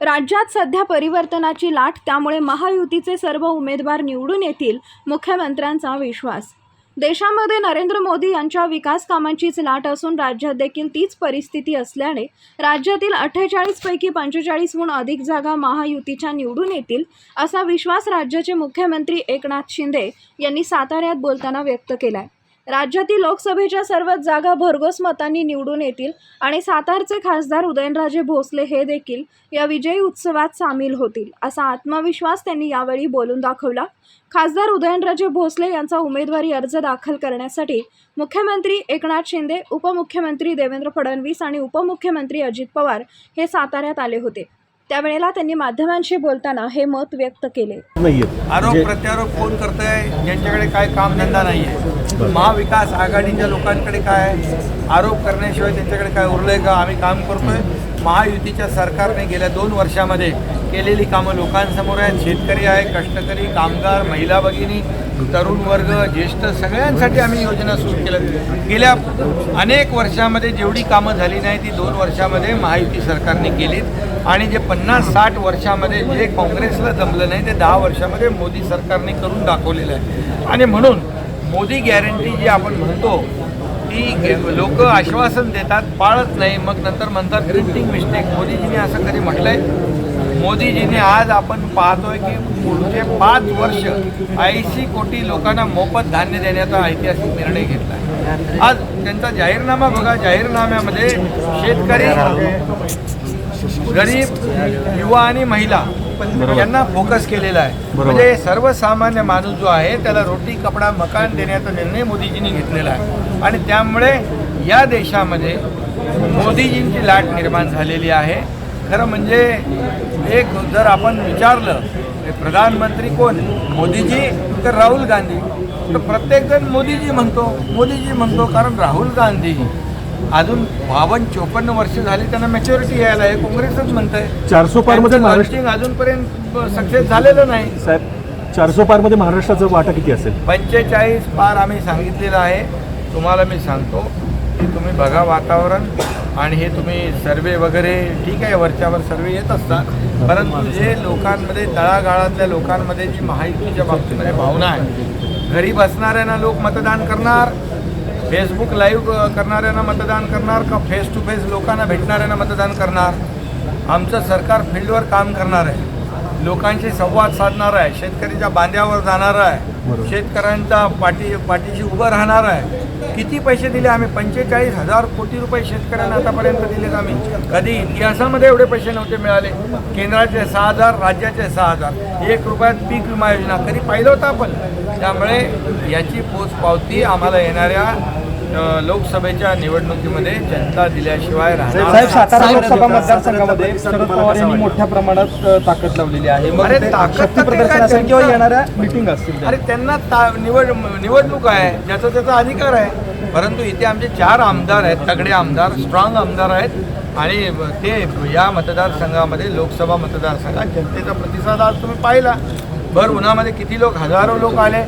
राज्यात सध्या परिवर्तनाची लाट, त्यामुळे महायुतीचे सर्व उमेदवार निवडून येतील, मुख्यमंत्र्यांचा विश्वास। देशामध्ये नरेंद्र मोदी यांच्या विकास कामांचीच लाट असून राज्यात देखील तीच परिस्थिती असल्याने राज्यातील 48 पैकी 45हून अधिक जागा महायुतीच्या निवडून येतील, असा विश्वास राज्याचे मुख्यमंत्री एकनाथ शिंदे यांनी साताऱ्यात बोलताना व्यक्त केलाय। राज्यातील लोकसभेच्या सर्वच जागा भरघोस मतांनी निवडून येतील आणि सातारचे खासदार उदयनराजे भोसले हे देखील या विजयी उत्सवात सामील होतील, असा आत्मविश्वास त्यांनी यावेळी बोलून दाखवला। खासदार उदयनराजे भोसले यांचा उमेदवारी अर्ज दाखल करण्यासाठी मुख्यमंत्री एकनाथ शिंदे, उपमुख्यमंत्री देवेंद्र फडणवीस आणि उपमुख्यमंत्री अजित पवार हे साताऱ्यात आले होते। त्यावेळेला त्यांनी माध्यमांशी बोलताना हे मत व्यक्त केले। आरोप प्रत्यारोप कोण करतंय, ज्यांच्याकडे काय कामधंदा नाही आहे, महाविकास आघाडीच्या लोकांकडे काय आरोप करण्याशिवाय त्यांच्याकडे काय उरलंय का? आम्ही काम करतोय। महायुतीच्या सरकारने गेल्या 2 वर्षामध्ये केलेली कामं लोकांसमोर आहेत। शेतकरी आहे, कष्टकरी, कामगार, महिला भगिनी, तरुण वर्ग, ज्येष्ठ सगळ्यांसाठी आम्ही योजना सुरू केल्या। गेल्या अनेक वर्षामध्ये जेवढी कामं झाली नाही ती 2 वर्षामध्ये महायुती सरकारने केलीत आणि जे 50-60 वर्षामध्ये जे काँग्रेसला जमलं नाही ते 10 वर्षामध्ये मोदी सरकारने करून दाखवलेलं आहे। आणि म्हणून मोदी गॅरंटी जी आपण म्हणतो ती लोक आश्वासन देतात, पाळत नाही, मग नंतर म्हणतात प्रिंटिंग मिस्टेक। मोदीजींनी असं कधी म्हटलंय? मोदीजींनी आज आपण पाहतोय की पुढचे 5 वर्ष 80 कोटी लोकांना मोफत धान्य देण्याचा ऐतिहासिक निर्णय घेतला आहे। आज त्यांचा जाहीरनामा बघा, जाहीरनाम्यामध्ये शेतकरी, गरीब, युवा आणि महिला यांना फोकस केलेला आहे। म्हणजे सर्वसामान्य माणूस जो आहे त्याला रोटी, कपडा, मकान देण्याचा निर्णय मोदीजींनी घेतलेला आहे आणि त्यामुळे या देशामध्ये मोदीजींची लाट निर्माण झालेली आहे। खरं म्हणजे एक जर आपण विचारलं प्रधानमंत्री कोण, मोदीजी तर राहुल गांधी, तर प्रत्येकजण मोदीजी म्हणतो कारण राहुल गांधी अजून 52-54 वर्ष झाली त्यांना मॅच्युरिटी यायला आहे। काँग्रेसच म्हणतंय 400 पारमध्ये महाराष्ट्र अजूनपर्यंत सक्सेस झालेलं नाही। साहेब 400 पारमध्ये महाराष्ट्राचं वाटा किती असेल? 45 पार आम्ही सांगितलेलं आहे। तुम्हाला मी सांगतो की तुम्ही बघा वातावरण आणि हे तुम्ही सर्वे वगैरे ठीक आहे, वरच्यावर सर्वे येत असतात, परंतु जे लोकांमध्ये तळागाळातल्या लोकांमध्ये जी महायुतीच्या बाबतीमध्ये भावना आहे, घरी बसणाऱ्यांना लोक मतदान करणार, फेसबुक लाईव्ह करणाऱ्यांना मतदान करणार का फेस टू फेस लोकांना भेटणाऱ्यांना मतदान करणार? आमचं सरकार फील्डवर काम करणार आहे, लोकांशी संवाद साधणार आहे, शेतकऱ्याच्या बांध्यावर जाणार आहे, शेतकऱ्यांचा पाठीशी उभं राहणार आहे। किती पैसे दिले आम्ही? 45,000 कोटी रुपये शेतकऱ्यांना आतापर्यंत दिलेत आम्ही। कधी इतिहासामध्ये एवढे पैसे नव्हते मिळाले। केंद्राचे 6,000, राज्याचे 6,000, 1 रुपयात पीक विमा योजना कधी पाहिलं होतं आपण? त्यामुळे याची पोचपावती आम्हाला येणाऱ्या लोकसभेच्या निवडणुकीमध्ये जनता दिल्याशिवाय राहणार। साहेब, सातारा लोकसभा मतदारसंघामध्ये शरद पवार यांनी मोठ्या प्रमाणात ताकद लावलेली आहे। अरे ताकद प्रदर्शनासाठी किंवा येणाऱ्या मिटिंग असतील, अरे त्यांना निवडणूक आहे, ज्याचा त्याचा अधिकार आहे। परंतु इथे आमचे 4 आमदार आहेत, तगडे आमदार, स्ट्रॉंग आमदार आहेत आणि ते या मतदारसंघामध्ये लोकसभा मतदारसंघात जनतेचा प्रतिसाद आज तुम्ही पाहिला। भर उन्हामध्ये किती लोक, हजारो लोक आले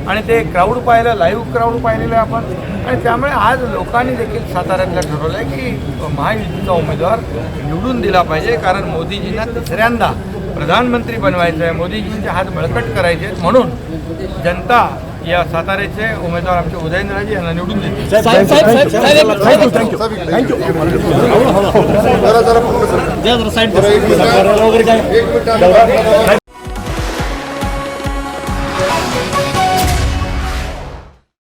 आणि ते क्राऊड पाहिलं, लाईव्ह क्राऊड पाहिलेलं आहे आपण। आणि त्यामुळे आज लोकांनी देखील साताऱ्यातलं ठरवलं आहे की महायुतीचा उमेदवार निवडून दिला पाहिजे, कारण मोदीजींना 3ऱ्यांदा प्रधानमंत्री बनवायचं आहे, मोदीजींचे हात बळकट करायचे आहेत, म्हणून जनता या साताऱ्याचे उमेदवार आमचे उदयनराजे यांना निवडून देते।